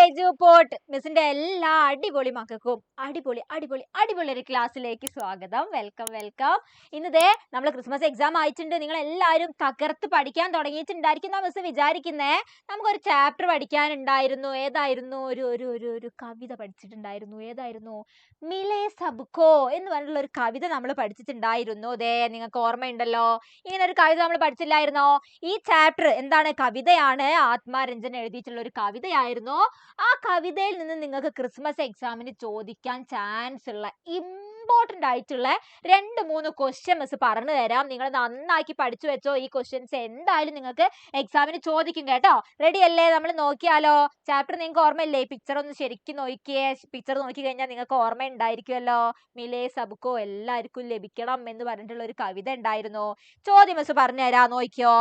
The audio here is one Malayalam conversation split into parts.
എജുപോർട്ട് മിസ്സിന്റെ എല്ലാ അടിപൊളി മക്കൾക്കും അടിപൊളി ഒരു ക്ലാസ്സിലേക്ക് സ്വാഗതം. വെൽക്കം. ഇന്നതേ നമ്മൾ ക്രിസ്മസ് എക്സാം ആയിട്ടുണ്ട്. നിങ്ങൾ എല്ലാവരും തകർത്ത് പഠിക്കാൻ തുടങ്ങിയിട്ടുണ്ടായിരിക്കും മിസ് വിചാരിക്കുന്നേ. നമുക്കൊരു ചാപ്റ്റർ പഠിക്കാനുണ്ടായിരുന്നു. ഏതായിരുന്നു? ഒരു കവിത പഠിച്ചിട്ടുണ്ടായിരുന്നു. ഏതായിരുന്നു? മിലേ സബ്കോ എന്ന് പറഞ്ഞിട്ടുള്ള ഒരു കവിത നമ്മൾ പഠിച്ചിട്ടുണ്ടായിരുന്നു. അതെ, നിങ്ങൾക്ക് ഓർമ്മയുണ്ടല്ലോ. ഇങ്ങനെ ഒരു കവിത നമ്മൾ പഠിച്ചില്ലായിരുന്നോ? ഈ ചാപ്റ്റർ എന്താണ്? കവിതയാണ്. ആത്മാരഞ്ജൻ എഴുതിയിട്ടുള്ള ഒരു കവിതയായിരുന്നു. ആ കവിതയിൽ നിന്ന് നിങ്ങൾക്ക് ക്രിസ്മസ് എക്സാമിന് ചോദിക്കാൻ ചാൻസ് ഉള്ള ഇമ്പോർട്ടന്റ് ആയിട്ടുള്ള 2-3 ക്വസ്റ്റ്യൻ മിസ് പറഞ്ഞു തരാം. നിങ്ങൾ നന്നാക്കി പഠിച്ചു വെച്ചോ. ഈ ക്വസ്റ്റ്യൻസ് എന്തായാലും നിങ്ങൾക്ക് എക്സാമിന് ചോദിക്കും കേട്ടോ. റെഡി അല്ലേ? നമ്മൾ നോക്കിയാലോ. ചാപ്റ്റർ നിങ്ങൾക്ക് ഓർമ്മയില്ലേ? പിക്ചർ ഒന്ന് ശരിക്കും നോക്കിയേ. പിക്ചർ നോക്കി കഴിഞ്ഞാൽ നിങ്ങൾക്ക് ഓർമ്മ ഉണ്ടായിരിക്കുമല്ലോ. മിലേ സബ്കോ എല്ലാവർക്കും ലഭിക്കണം എന്ന് പറഞ്ഞിട്ടുള്ള ഒരു കവിത ഉണ്ടായിരുന്നു. ചോദ്യം മിസ് പറഞ്ഞു തരാം, നോക്കിയോ.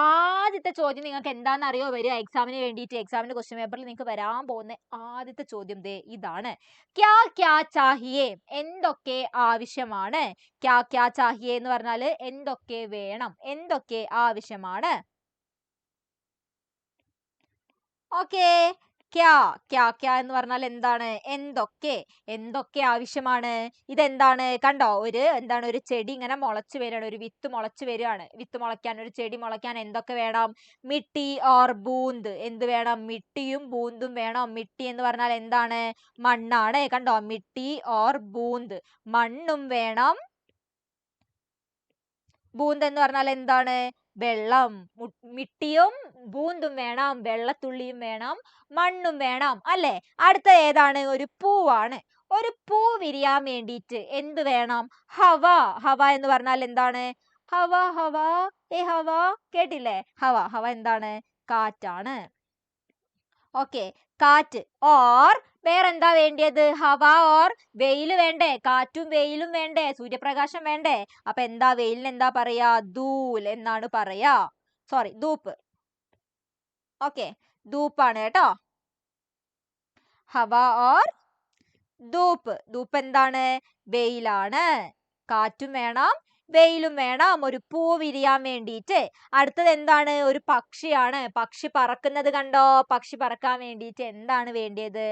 ആദ്യത്തെ ചോദ്യം നിങ്ങൾക്ക് എന്താണെന്നറിയോ വരിക എക്സാമിന് വേണ്ടിയിട്ട്? എക്സാമിന് ക്വസ്റ്റ്യൻ പേപ്പറിൽ നിങ്ങൾക്ക് വരാൻ പോകുന്ന ആദ്യത്തെ ചോദ്യം ദേ ഇതാണ്. ക്യാ ചാഹിയേ, എന്തൊക്കെ ആവശ്യമാണ്? ക്യാ ചാഹിയേ എന്ന് പറഞ്ഞാൽ എന്തൊക്കെ വേണം, എന്തൊക്കെ ആവശ്യമാണ്. ഓക്കേ, ക്യാ എന്ന് പറഞ്ഞാൽ എന്താണ്? എന്തൊക്കെ ആവശ്യമാണ്. ഇതെന്താണ്? കണ്ടോ, ഒരു ചെടി ഇങ്ങനെ മുളച്ചു വരികയാണ്. ഒരു വിത്ത് മുളച്ചു വരികയാണ്. വിത്ത് മുളയ്ക്കാൻ, ഒരു ചെടി മുളയ്ക്കാൻ എന്തൊക്കെ വേണം? മിട്ടി ഓർ ബൂന്ത്. എന്ത് വേണം? മിട്ടിയും ബൂന്തും വേണം. മിട്ടി എന്ന് പറഞ്ഞാൽ എന്താണ്? മണ്ണാണ്. കണ്ടോ, മിട്ടി ഓർ ബൂന്ത്, മണ്ണും വേണം. ബൂന്ത് എന്ന് പറഞ്ഞാൽ എന്താണ്? വെള്ളം. മിട്ടിയും ബൂന്തും വേണം, വെള്ളത്തുള്ളിയും വേണം, മണ്ണും വേണം അല്ലേ? അടുത്ത ഏതാണ്? ഒരു പൂവാണ്. ഒരു പൂ വിരിയാൻ വേണ്ടിയിട്ട് എന്ത് വേണം? ഹവ എന്ന് പറഞ്ഞാൽ എന്താണ്? ഹവ കേട്ടില്ലേ? ഹവ എന്താണ്? കാറ്റാണ്. ഓക്കെ, കാറ്റ്. ഓർ വേറെന്താ വേണ്ടിയത്? ഹവ ഓർ വെയിൽ വേണ്ടേ? കാറ്റും വെയിലും വേണ്ടേ? സൂര്യപ്രകാശം വേണ്ടേ? അപ്പൊ എന്താ വെയിലിന് എന്താ പറയാ? ധൂൽ എന്നാണ് പറയാ. സോറി, ധൂപ്പ്. ഓക്കെ, ധൂപ്പാണ് കേട്ടോ. ഹവ ഓർ ധൂപ്പ് എന്താണ്? വെയിലാണ്. കാറ്റും വേണം, വെയിലും വേണം ഒരു പൂ വിരിയാൻ വേണ്ടിയിട്ട്. അടുത്തത് എന്താണ്? ഒരു പക്ഷിയാണ്. പക്ഷി പറക്കുന്നത് കണ്ടോ? പക്ഷി പറക്കാൻ വേണ്ടിയിട്ട് എന്താണ് വേണ്ടിയത്?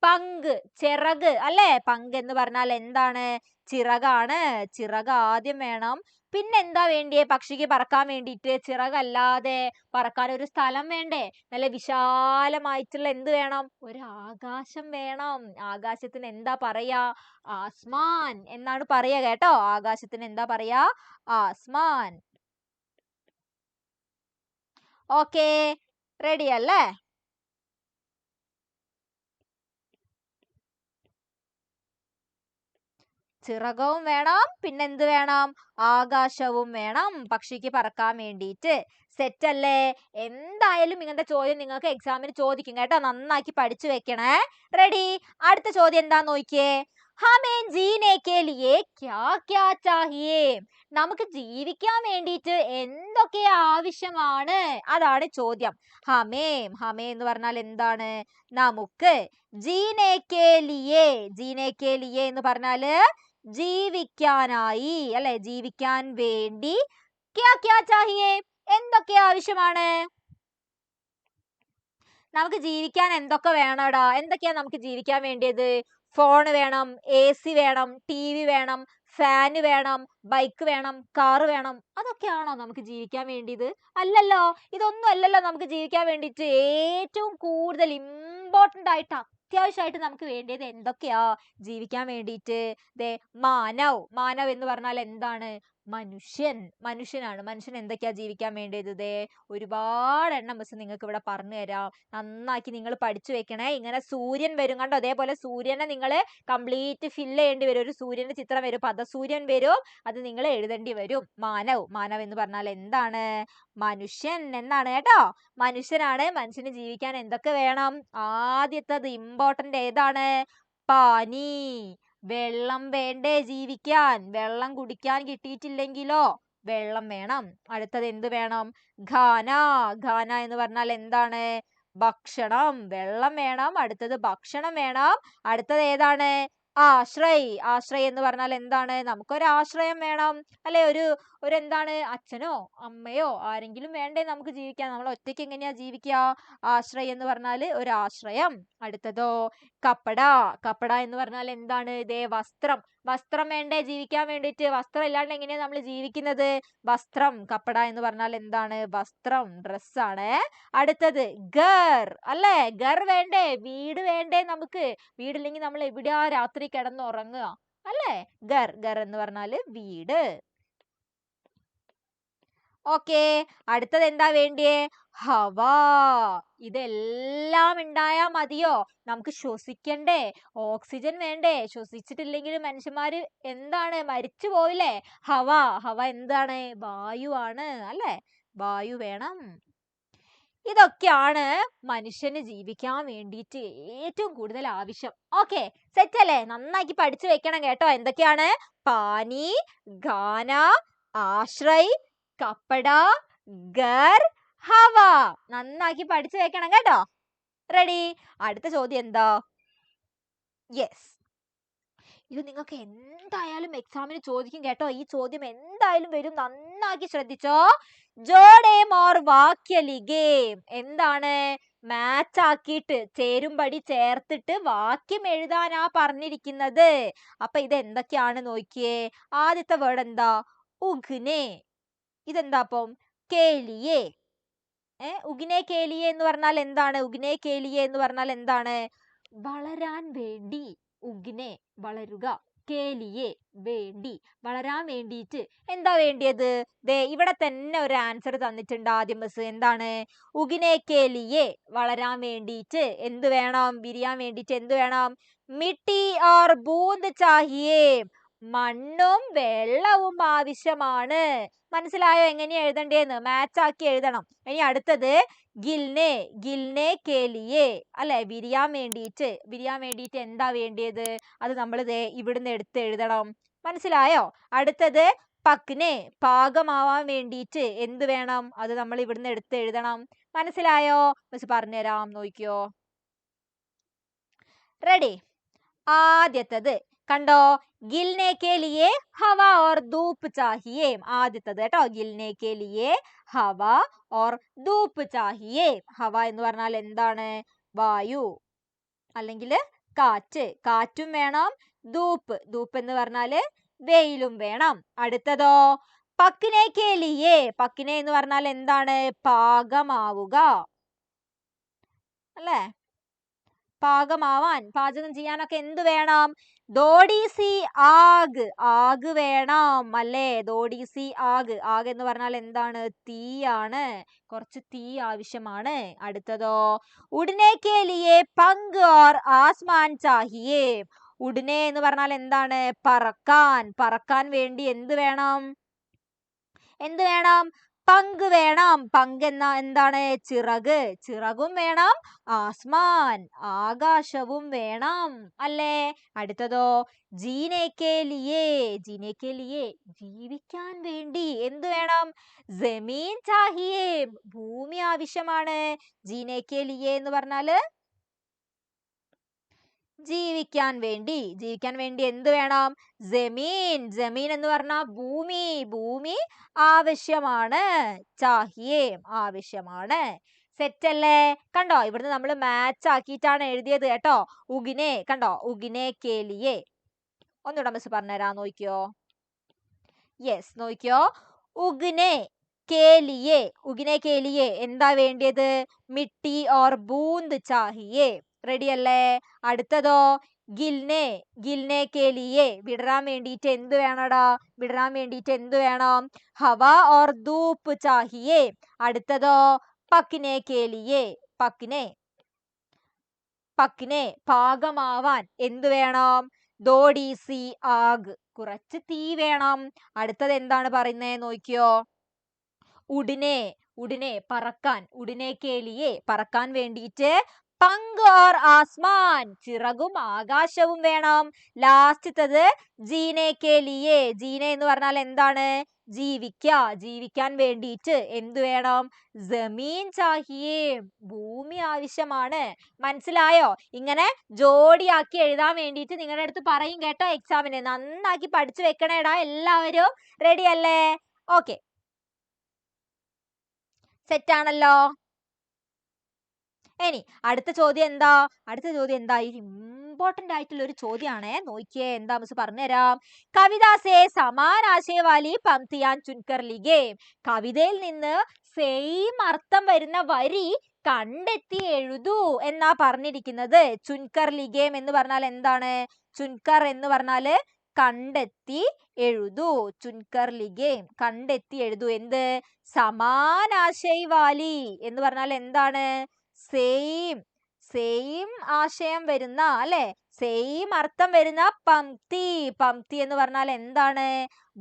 പങ്ക്, ചിറക് അല്ലേ? പങ്ക് എന്ന് പറഞ്ഞാൽ എന്താണ്? ചിറകാണ്. ചിറക് ആദ്യം വേണം. പിന്നെ എന്താ വേണ്ടിയേ പക്ഷിക്ക് പറക്കാൻ വേണ്ടിയിട്ട്? ചിറകല്ലാതെ പറക്കാൻ ഒരു സ്ഥലം വേണ്ടേ? നല്ല വിശാലമായിട്ടുള്ള എന്ത് വേണം? ഒരു ആകാശം വേണം. ആകാശത്തിന് എന്താ പറയാ? ആസ്മാൻ എന്നാണ് പറയാ കേട്ടോ. ആകാശത്തിന് എന്താ പറയാ? ആസ്മാൻ. ഓക്കേ, റെഡി അല്ലേ? ചിറകവും വേണം, പിന്നെന്ത് വേണം? ആകാശവും വേണം പക്ഷിക്ക് പറക്കാൻ വേണ്ടിയിട്ട്. സെറ്റ് അല്ലേ? എന്തായാലും ഇങ്ങനത്തെ ചോദ്യം നിങ്ങൾക്ക് എക്സാമിന് ചോദിക്കും കേട്ടോ. നന്നാക്കി പഠിച്ചു വെക്കണേ. റെഡി? അടുത്ത ചോദ്യം എന്താന്ന് നോക്കിയേ. ഹമേ ജീനെ കെ ലിയേ ക്യാ ചാഹിയേ, നമുക്ക് ജീവിക്കാൻ വേണ്ടിയിട്ട് എന്തൊക്കെ ആവശ്യമാണ്? അതാണ് ചോദ്യം. ഹമേ എന്ന് പറഞ്ഞാൽ എന്താണ്? നമുക്ക്. ജീനെ കെ ലിയേ എന്ന് പറഞ്ഞാല് ജീവിക്കാനായി അല്ലെ? ജീവിക്കാൻ വേണ്ടി. ക്യാ ചാഹിയേ, എന്തൊക്കെ ആവശ്യമാണ്? നമുക്ക് ജീവിക്കാൻ എന്തൊക്കെ വേണടാ? എന്തൊക്കെയാ നമുക്ക് ജീവിക്കാൻ വേണ്ടിയത്? ഫോൺ വേണം, AC വേണം, TV വേണം, ഫാൻ വേണം, ബൈക്ക് വേണം, കാർ വേണം. അതൊക്കെയാണോ നമുക്ക് ജീവിക്കാൻ വേണ്ടിയത്? അല്ലല്ലോ. ഇതൊന്നും അല്ലല്ലോ നമുക്ക് ജീവിക്കാൻ വേണ്ടിയിട്ട്. ഏറ്റവും കൂടുതൽ ഇമ്പോർട്ടന്റ് ആയിട്ട് അത്യാവശ്യമായിട്ട് നമുക്ക് വേണ്ടിയത് എന്തൊക്കെയാ ജീവിക്കാൻ വേണ്ടിയിട്ട്? ദേ മാനവ് എന്ന് പറഞ്ഞാൽ എന്താണ്? മനുഷ്യനാണ്. മനുഷ്യൻ എന്തൊക്കെയാ ജീവിക്കാൻ വേണ്ടിയത്? ദേ ഒരുപാട് എണ്ണം മിസ് നിങ്ങൾക്ക് ഇവിടെ പറഞ്ഞു തരാം. നന്നാക്കി നിങ്ങൾ പഠിച്ചു വെക്കണേ. ഇങ്ങനെ സൂര്യൻ വരും കണ്ടോ? അതേപോലെ സൂര്യനെ നിങ്ങൾ കംപ്ലീറ്റ് ഫില്ല് ചെയ്യേണ്ടി വരും. ഒരു സൂര്യന്റെ ചിത്രം വരും, പദസൂര്യൻ വരും. അത് നിങ്ങൾ എഴുതേണ്ടി വരും. മാനവ് എന്ന് പറഞ്ഞാൽ എന്താണ്? മനുഷ്യൻ എന്നാണ് കേട്ടോ. മനുഷ്യനാണ്. മനുഷ്യന് ജീവിക്കാൻ എന്തൊക്കെ വേണം? ആദ്യത്തത് ഇമ്പോർട്ടന്റ് ഏതാണ്? പാനി, വെള്ളം വേണ്ടേ ജീവിക്കാൻ? വെള്ളം കുടിക്കാൻ കിട്ടിയിട്ടില്ലെങ്കിലോ? വെള്ളം വേണം. അടുത്തത് എന്ത് വേണം? ഖാന എന്ന് പറഞ്ഞാൽ എന്താണ്? ഭക്ഷണം. വെള്ളം വേണം, അടുത്തത് ഭക്ഷണം വേണം. അടുത്തത് ഏതാണ്? ആശ്രയ്. ആശ്രയ് എന്ന് പറഞ്ഞാൽ എന്താണ്? നമുക്കൊരു ആശ്രയം വേണം അല്ലെ? ഒരു എന്താണ്? അച്ഛനോ അമ്മയോ ആരെങ്കിലും വേണ്ടേ നമുക്ക് ജീവിക്കാൻ? നമ്മൾ ഒറ്റയ്ക്ക് എങ്ങനെയാ ജീവിക്കുക? ആശ്രയ് എന്ന് പറഞ്ഞാൽ ഒരു ആശ്രയം. അടുത്തതോ കപ്പട. കപ്പട എന്ന് പറഞ്ഞാൽ എന്താണ്? ദേ വസ്ത്രം. വസ്ത്രം വേണ്ടേ ജീവിക്കാൻ വേണ്ടിയിട്ട്? വസ്ത്രം ഇല്ലാണ്ട് എങ്ങനെയാ നമ്മൾ ജീവിക്കുന്നത്? വസ്ത്രം. കപ്പട എന്ന് പറഞ്ഞാൽ എന്താണ്? വസ്ത്രം, ഡ്രസ്സാണ്. അടുത്തത് ഗർ അല്ലേ? ഗർ വേണ്ടേ? വീട് വേണ്ടേ നമുക്ക്? വീടില്ലെങ്കിൽ നമ്മൾ എവിടെയാ രാത്രി കിടന്നുറങ്ങുക അല്ലേ? ഗർ. ഗർ എന്ന് പറഞ്ഞാല് വീട്. ഓക്കെ, അടുത്തത് എന്താ വേണ്ടിയേ? ഹവ. ഇതെല്ലാം ഉണ്ടായാ മതിയോ? നമുക്ക് ശ്വസിക്കണ്ടേ? ഓക്സിജൻ വേണ്ടേ? ശ്വസിച്ചിട്ടില്ലെങ്കിൽ മനുഷ്യന്മാര് എന്താണ്? മരിച്ചു പോവില്ലേ? ഹവ. ഹവ എന്താണ്? വായുവാണ് അല്ലേ? വായു വേണം. ഇതൊക്കെയാണ് മനുഷ്യന് ജീവിക്കാൻ വേണ്ടിയിട്ട് ഏറ്റവും കൂടുതൽ ആവശ്യം. ഓക്കെ, സെറ്റ് അല്ലേ? നന്നാക്കി പഠിച്ചു വെക്കണം കേട്ടോ. എന്തൊക്കെയാണ്? പാനി, ഗാന, ആശ്രയ്, കപ്പട, ഗർ, ഹവ. നന്നാക്കി പഠിച്ചു വെക്കണം കേട്ടോ. റെഡി? അടുത്ത ചോദ്യം എന്താ? യെസ്, ഇത് നിങ്ങൾക്ക് എന്തായാലും എക്സാമിന് ചോദിക്കും കേട്ടോ. ഈ ചോദ്യം എന്തായാലും വരും. നന്നാക്കി ശ്രദ്ധിച്ചോ. ജോഡേം ഓർ വാക്യ ലിഖേം. എന്താണ്? മാച്ച് ആക്കിയിട്ട് ചേരുംപടി ചേർത്തിട്ട് വാക്യം എഴുതാനാ പറഞ്ഞിരിക്കുന്നത്. അപ്പൊ ഇത് എന്തൊക്കെയാണ് നോക്കിയേ. ആദ്യത്തെ വേർഡ് എന്താ? ഉഗ്നെ. ഇതെന്താ അപ്പം? കേലിയേ. ഉഗ്നെ കേലിയേ എന്ന് പറഞ്ഞാൽ എന്താണ്? ഉഗ്നെ കേലിയേ എന്ന് പറഞ്ഞാൽ എന്താണ്? വളരാൻ വേണ്ടി. ഉഗ്നെ വളരുക, കേലിയെ വേണ്ടി, വളരാൻ വേണ്ടിയിട്ട്. എന്താ വേണ്ടിയത്? ദേ ഇവിടെ തന്നെ ഒരു ആൻസർ തന്നിട്ടുണ്ട് ആദ്യം മിസ്. എന്താണ്? ഉഗ്നെ കേലിയെ വളരാൻ വേണ്ടിയിട്ട് എന്ത് വേണം? വിരിയാൻ വേണ്ടിയിട്ട് എന്ത് വേണം? മിട്ടി ഓർ ബൂന്ദ് ചാഹിയേ. മണ്ണും വെള്ളവും ആവശ്യമാണ്. മനസ്സിലായോ എങ്ങനെയാ എഴുതണ്ടേന്ന്? മാച്ച് ആക്കി എഴുതണം. ഇനി അടുത്തത് ഗിൽനെ. ഗിൽനെ കേലിയെ അല്ലെ? വിരിയാൻ വേണ്ടിയിട്ട്. വിരിയാൻ വേണ്ടിയിട്ട് എന്താ വേണ്ടിയത്? അത് നമ്മൾ ദേ ഇവിടുന്ന് എടുത്ത് എഴുതണം. മനസ്സിലായോ? അടുത്തത് പക്നെ. പാകമാവാൻ വേണ്ടിയിട്ട് എന്ത് വേണം? അത് നമ്മൾ ഇവിടുന്ന് എടുത്ത് എഴുതണം. മനസ്സിലായോ? മിസ് പറഞ്ഞുതരാം, നോക്കിയോ. റെഡി? ആദ്യത്തത് കണ്ടോ? ഗിൽനെ കെ ലിയെ ഹവ ഓർ ധൂപ്പ് ചാഹിയേ. ആദ്യത്തത് കേട്ടോ. ഗിൽനെ കെ ലിയെ ഹവ ഓർ ധൂപ്പ് ചാഹിയേ. ഹവ എന്ന് പറഞ്ഞാൽ എന്താണ്? വായു അല്ലെങ്കിൽ കാറ്റ്. കാറ്റും വേണം. ധൂപ്പ്. ധൂപ്പ് എന്ന് പറഞ്ഞാല് വെയിലും വേണം. അടുത്തതോ പക്നെ കെ ലിയെ. പക്നെ എന്ന് പറഞ്ഞാൽ എന്താണ്? പാകമാവുക അല്ലേ? പാകമാവാൻ, പാചകം ചെയ്യാനൊക്കെ എന്ത് വേണം? ദോഡീസി ആഗ്. ആഗ് വേണം അല്ലേ? ദോഡീസി ആഗ്. ആഗ് എന്ന് പറഞ്ഞാൽ എന്താണ്? തീയാണ്. കുറച്ച് തീ ആവശ്യമാണ്. അടുത്തതോ ഉടനെ കെ ലിയെ പങ്ക് ഓർ ആസ്മാൻ ചാഹിയേ. ഉടനെ എന്ന് പറഞ്ഞാൽ എന്താണ്? പറക്കാൻ. പറക്കാൻ വേണ്ടി എന്ത് വേണം? എന്ത് വേണം? പങ്ക് വേണം. പങ്ക് എന്താണ്? ചിറക്. ചിറകും വേണം. ആസ്മാൻ ആകാശവും വേണം അല്ലേ? അടുത്തതോ ജീനെ കെ ലിയെ. ജീനെ കെ ലിയെ ജീവിക്കാൻ വേണ്ടി എന്ത് വേണം? ജമീൻ ചാഹിയേ. ഭൂമി ആവശ്യമാണ്. ജീനെ കെ ലിയെ എന്ന് പറഞ്ഞാല് ജീവിക്കാൻ വേണ്ടി. ജീവിക്കാൻ വേണ്ടി എന്ത് വേണം? ജമീൻ. ജമീൻ എന്ന് പറഞ്ഞാൽ ഭൂമി. ഭൂമി ആവശ്യമാണ്. ചാഹിയേ ആവശ്യമാണ്. സെറ്റ് അല്ലേ? കണ്ടോ? ഇവിടുന്ന് നമ്മൾ മാച്ച് ആക്കിയിട്ടാണ് എഴുതിയത് കേട്ടോ. ഉഗിനെ കണ്ടോ? ഉഗിനെ കേലിയെ. ഒന്നുകൂടെ മിസ് പറഞ്ഞുതരാം, നോക്കിയോ. യെസ്, നോക്കിയോ. ഉഗിനെ കേലിയെ. ഉഗിനെ കേലിയെ എന്താ വേണ്ടിയത്? മിട്ടി ഓർ ബൂന്ദ് ചാഹിയേ. റെഡി അല്ലേ? അടുത്തതോ ഗിൽനെ. ഗിൽനെ കേലിയെ വിടരാൻ വേണ്ടിയിട്ട് എന്ത് വേണടാ? വിടരാൻ വേണ്ടിയിട്ട് എന്ത് വേണം? ഹവ ഓർ ധൂപ്പ് ചാഹിയേ. അടുത്തതോ പക്നെ കേലിയെ. പക്നെ. പക്നെ പാകമാവാൻ എന്ത് വേണം? ദോഡീസി ആഗ്. കുറച്ച് തീ വേണം. അടുത്തത് എന്താണ് പറയുന്നത്? നോക്കിയോ. ഉടനെ. ഉടനെ പറക്കാൻ. ഉടനെ കേലിയെ പറക്കാൻ വേണ്ടിയിട്ട് പങ്ക് ഓർ ആസ്മാൻ ചിറകും ആകാശവും വേണം. ലാസ്റ്റത്തത് ജീനെ കേലിയെ. ജീനെ എന്ന് പറഞ്ഞാൽ എന്താണ്? ജീവിക്കാൻ വേണ്ടിയിട്ട് എന്ത് വേണം? ജമീൻ ചാഹിയേ, ഭൂമി ആവശ്യമാണ്. മനസ്സിലായോ? ഇങ്ങനെ ജോഡിയാക്കി എഴുതാൻ വേണ്ടിയിട്ട് നിങ്ങളുടെ അടുത്ത് പറയും കേട്ടോ എക്സാമിന്. നന്നാക്കി പഠിച്ചു വെക്കണേടാ എല്ലാവരും. റെഡി അല്ലേ? ഓക്കെ, സെറ്റ് ആണല്ലോ. ഇനി അടുത്ത ചോദ്യം എന്താ? ഇത് ഇമ്പോർട്ടന്റ് ആയിട്ടുള്ള ഒരു ചോദ്യമാണേ. നോക്കിയേ, എന്താ മിസ് പറഞ്ഞുതരാം. കവിതാസേ സമാൻ ആശയവാലി പംക്തിയാൻ ചുൻകർ ലിഖേ. കവിതയിൽ നിന്ന് സെയിം അർത്ഥം വരുന്ന വരി കണ്ടെത്തി എഴുതൂ എന്നാ പറഞ്ഞിരിക്കുന്നത്. ചുൻകർ ലിഖേം എന്ന് പറഞ്ഞാൽ എന്താണ്? ചുൻകർ എന്ന് പറഞ്ഞാല് കണ്ടെത്തി എഴുതൂ. ചുൻകർ ലിഖേം, കണ്ടെത്തി എഴുതൂ. എന്ത്? സമാനാശയവാലി എന്ന് പറഞ്ഞാൽ എന്താണ്? സെയിം ആശയം വരുന്ന, അല്ലെ, സെയിം അർത്ഥം വരുന്ന പംക്തി എന്ന് പറഞ്ഞാൽ എന്താണ്?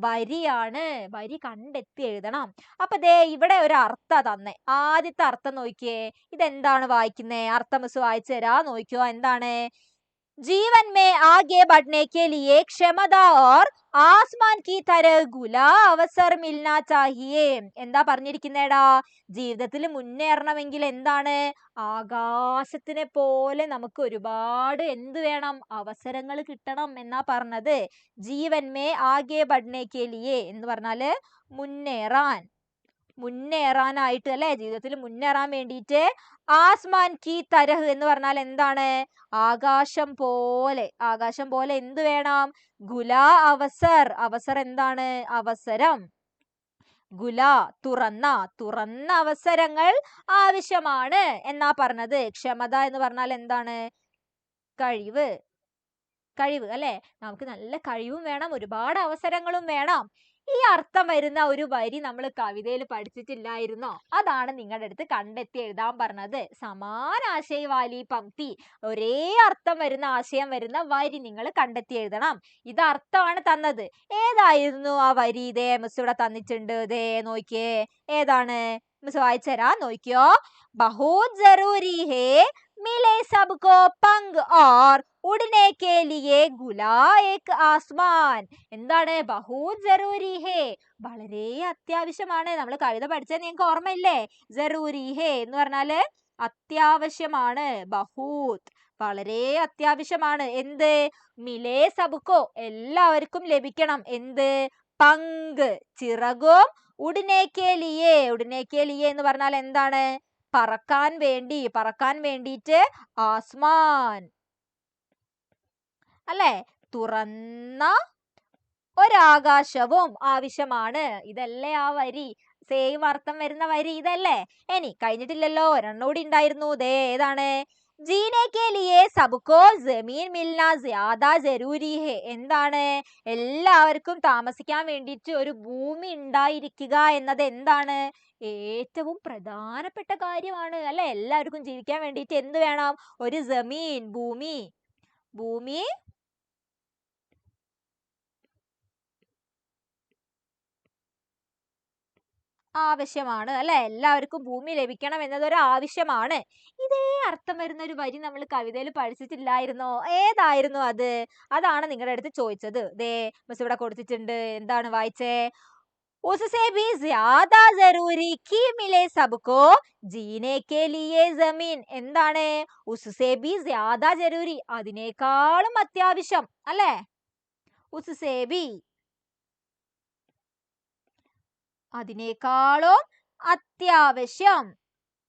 വരിയാണ്. വരി കണ്ടെത്തി എഴുതണം. അപ്പൊ ദേ ഇവിടെ ഒരു അർത്ഥം തന്നെ. ആദ്യത്തെ അർത്ഥം നോക്കിയേ, ഇതെന്താണ് വായിക്കുന്നേ? അർത്ഥം മിസ് വായിച്ചു തരാ, നോക്കിയോ. എന്താണ്? जीवन में आगे बढ़ने के लिए क्षमता और ആസ്മാൻ की तरह गुला അവസർ मिलना चाहिए. എന്താ പറഞ്ഞിരിക്കുന്നേടാ? ജീവിതത്തിൽ മുന്നേറണമെങ്കിൽ എന്താണ്? ആകാശത്തിനെ പോലെ നമുക്ക് ഒരുപാട് എന്ത് വേണം? അവസരങ്ങൾ കിട്ടണം എന്നാ പറഞ്ഞത്. ജീവൻ മേ ആകെ ബഡ്നെ കെ ലിയേ എന്ന് പറഞ്ഞാല് മുന്നേറാനായിട്ട്, അല്ലെ, ജീവിതത്തിൽ മുന്നേറാൻ വേണ്ടിയിട്ട്. ആസ്മാൻ കി തരഹ് എന്ന് പറഞ്ഞാൽ എന്താണ്? ആകാശം പോലെ എന്ത് വേണം? ഗുലാ അവസർ എന്താണ്? അവസരം. ഗുലാ തുറന്ന അവസരങ്ങൾ ആവശ്യമാണ് എന്നാ പറഞ്ഞത്. ക്ഷമത എന്ന് പറഞ്ഞാൽ എന്താണ്? കഴിവ്, അല്ലെ, നമുക്ക് നല്ല കഴിവും വേണം, ഒരുപാട് അവസരങ്ങളും വേണം. ഈ അർത്ഥം വരുന്ന ഒരു വരി നമ്മൾ കവിതയിൽ പഠിച്ചിട്ടില്ലായിരുന്നോ? അതാണ് നിങ്ങളുടെ അടുത്ത് കണ്ടെത്തി എഴുതാൻ പറഞ്ഞത്. സമാനാശയവാലി പംക്തി, ഒരേ അർത്ഥം വരുന്ന ആശയം വരുന്ന വരി നിങ്ങൾ കണ്ടെത്തി എഴുതണം. ഇത് അർത്ഥമാണ് തന്നത്. ഏതായിരുന്നു ആ വരി? ഇതേ മിസ് ഇവിടെ തന്നിട്ടുണ്ട്. ദേ നോക്കിയേ, ഏതാണ്? മിസ് വായിച്ചരാ, നോക്കിയോ. ബഹുത് ജറൂരി ഹേ മിലെ സബ്കോ പങ്ക് ഓർ ഉടനെ കെ ലിയേ ഗുലാ ഏക് ആസ്മാൻ. എന്താണ്? ബഹുത് ജറൂരി ഹേ, വളരെ അത്യാവശ്യമാണ്. നമ്മൾ കവിത പഠിച്ചത് നിങ്ങൾക്ക് ഓർമ്മയില്ലേ? ജറൂരി ഹേ എന്ന് പറഞ്ഞാല് അത്യാവശ്യമാണ്. ബഹുത്, വളരെ അത്യാവശ്യമാണ്. എന്ത്? മിലേ സബ്കോ, എല്ലാവർക്കും ലഭിക്കണം. എന്ത്? പങ്ക്, ചിറകും. ഉടനെ കെ ലിയേ എന്ന് പറഞ്ഞാൽ എന്താണ്? പറക്കാൻ വേണ്ടിയിട്ട്. ആസ്മാൻ, അല്ലെ, തുറന്ന ഒരാകാശവും ആവശ്യമാണ്. ഇതല്ലേ ആ വരി? സെയിം അർത്ഥം വരുന്ന വരി ഇതല്ലേ? ഇനി കഴിഞ്ഞിട്ടില്ലല്ലോ, ഒരെണ്ണം കൂടി ഉണ്ടായിരുന്നു. ദേ ഏതാണ്? ജീനെ കെ ലിയേ സബ്കോ ജമീൻ മിൽനാ ജ്യാദാ ജരൂരി ഹേ. എന്താണ്? എല്ലാവർക്കും താമസിക്കാൻ വേണ്ടിയിട്ട് ഒരു ഭൂമി ഉണ്ടായിരിക്കുക എന്നത് എന്താണ്? ഏറ്റവും പ്രധാനപ്പെട്ട കാര്യമാണ്, അല്ലെ? എല്ലാവർക്കും ജീവിക്കാൻ വേണ്ടിയിട്ട് എന്ത് വേണം? ഒരു ജമീൻ, ഭൂമി ആവശ്യമാണ്, അല്ലെ? എല്ലാവർക്കും ഭൂമി ലഭിക്കണം എന്നതൊരു ആവശ്യമാണ്. ഇതേ അർത്ഥം വരുന്ന ഒരു വരി നമ്മൾ കവിതയിൽ പഠിച്ചിട്ടില്ലായിരുന്നോ? ഏതായിരുന്നു അത്? അതാണ് നിങ്ങളുടെ അടുത്ത് ചോദിച്ചത്. ദേ മിസ് ഇവിടെ കൊടുത്തിട്ടുണ്ട്. എന്താണ് വായിച്ചേ? उससे भी ज्यादा जरूरी की मिले सबको जीने के लिए जमीन. എന്താണ്? उससे भी ज्यादा जरूरी, അതിനേക്കാളും അത്യാവശ്യം, അല്ലേ? उससे भी,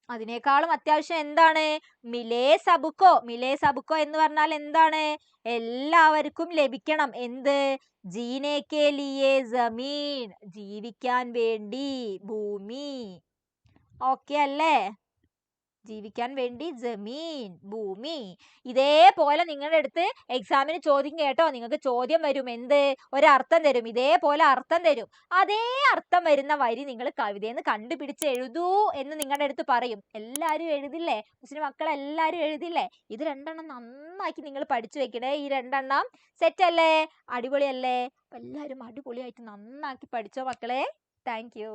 അതിനേക്കാളും അത്യാവശ്യം എന്താണ്? മിലേ സബ്കോ എന്ന് പറഞ്ഞാൽ എന്താണ്? എല്ലാവർക്കും ലഭിക്കണം. എന്ത്? ജീനെ കെ ലിയേ ജമീൻ, ജീവിക്കാൻ വേണ്ടി ഭൂമി. ഓക്കെ അല്ലേ? ജീവിക്കാൻ വേണ്ടി ജമീൻ, ഭൂമി. ഇതേപോലെ നിങ്ങളുടെ അടുത്ത് എക്സാമിന് ചോദ്യം കേട്ടോ. നിങ്ങൾക്ക് ചോദ്യം വരും. എന്ത്? ഒരർത്ഥം തരും. ഇതേപോലെ അർത്ഥം തരും. അതേ അർത്ഥം വരുന്ന വരി നിങ്ങൾ കവിതയിൽ നിന്ന് കണ്ടുപിടിച്ച് എഴുതൂ എന്ന് നിങ്ങളുടെ അടുത്ത് പറയും. എല്ലാവരും എഴുതില്ലേ? മുസ്ലിം മക്കളെല്ലാവരും എഴുതില്ലേ? ഇത് രണ്ടെണ്ണം നന്നാക്കി നിങ്ങൾ പഠിച്ചു വെക്കണേ. ഈ രണ്ടെണ്ണം സെറ്റ് അല്ലേ? അടിപൊളിയല്ലേ? എല്ലാവരും അടിപൊളിയായിട്ട് നന്നാക്കി പഠിച്ചോ മക്കളെ. Thank you.